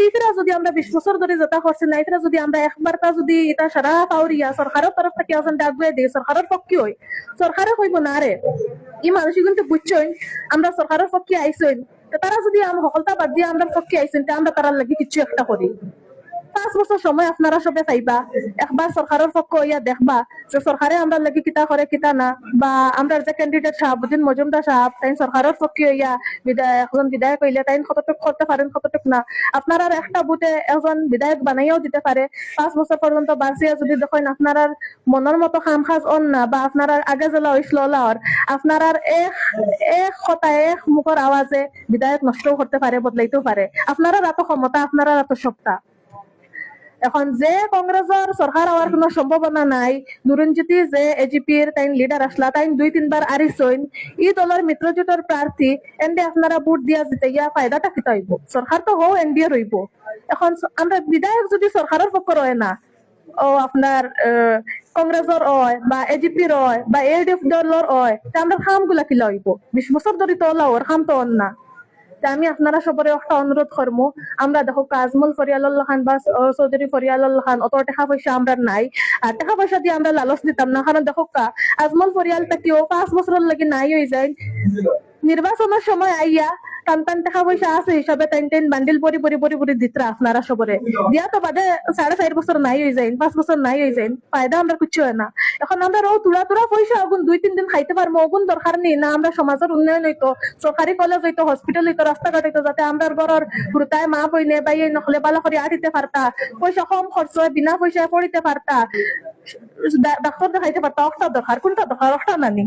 ইফরা যদি আমরা 20 বছর ধরে যেটা করছি না ইফরা যদি আমরা একবারটা যদি এটা সারা পাউরিয়া সরকারের তরফ থেকে এখন ডাকবে দিই সরকারের পক্ষে হই সরকারে কইব না রে ই মানুষ কিন্তু বুঝছই আমরা সরকারের পক্ষে আইসই তারা যদি আমরা সকলটা বাদ দিয়ে আমরা পক্ষে আইসেন আমরা তারা লাগি কিছু একটা করি 5 বছর সময় আপনারা সবে পাইবা একবার সরকারের পক্ষ হইয়া দেখবা যে সরকারে আমরা লাগি কিতা করে কিতা না বা আমরা যে ক্যান্ডিডেট শাহাবুদ্দিন মজুমদার সাহেব তাই সরকারের পক্ষে হইয়া একজন বিধায়ক হইলে তাই কতটুক করতে পারেন কতটুক না আপনারা একটা বুথে একজন বিধায়ক বানাইয়াও দিতে পারে 5 বছর পর্যন্ত বাঁচিয়া যদি দেখেন আপনারা মনের মতো খাম খাজ অন না বা আপনারা আগে জেলা হইছিল আপনারা এক কথা এক মুখের আওয়াজে বিধায়ক নষ্টও করতে পারে বদলাইতেও পারে আপনারা এত ক্ষমতা আপনারা এত সত্তা এখন যে কংগ্রেসের সরকার হওয়ার কোনো সম্ভাবনা নাই নুরঞ্জিতি যে এজিপির তাই লিডার আসলা তাই 2-3 বার আরিসইন এই দলের মিত্রজোটের প্রার্থী এন্ডে আপনারা ভোট দিয়া জিতাইয়া ফায়দাটা কিতা হইব সরকার তো হও এনডিএ রইব এখন আমরা বিধায়ক যদি সরকারের পক্ষ রয় না ও আপনার কংগ্রেসের হয় বা এজিপির হয় বা এলডিএফ দলের হয় আমরা খাম গুলা কিলা হইব 20 বছর ধরে তো ওর খাম তো না আমি আপনারা সবরে একটা অনুরোধ করবো আমরা দেখো আজমল ফরিয়ালুল্লাহ খান বা চৌধুরী ফরিয়ালুল্লাহ খান অত টাকা পয়সা আমরা নাই আর টাকা পয়সা দিয়ে আমরা লালচ দিতাম না কারণ দেখো আজমল ফরিয়াল তাকেও 5 বছরের লাগে নাই হয়ে যায় নির্বাচনের সময় আইয়া টান টাকা পয়সা আছে হিসাবে টাইন বান্ডিল পরি দিতরা আপনারা সবরে দিয়া তো বাদে 4.5 বছর নাই হয়ে যায় 5 বছর নাই হয়ে যায় ফায়দা আমরা কিছু হয় না এখন আমরা তুড়া পয়সা আগুন 2-3 দিন খাইতে পারবো আগুন দরকার নেই না আমরা সমাজের উন্নয়ন হইতো সরকারি কলেজ হইতো হসপিটাল হইতো রাস্তাঘাট হইতো যাতে আমরা ঘরের গুরুতায় মা বইনে বা এই নহলে ভালো করে আটিতে পারতা পয়সা কম খরচ হয় বিনা পয়সায় পড়িতে পারতা ডাক্তার দেখাইতে পারতা একটা দরকার কোনটা দরকার একটা নানি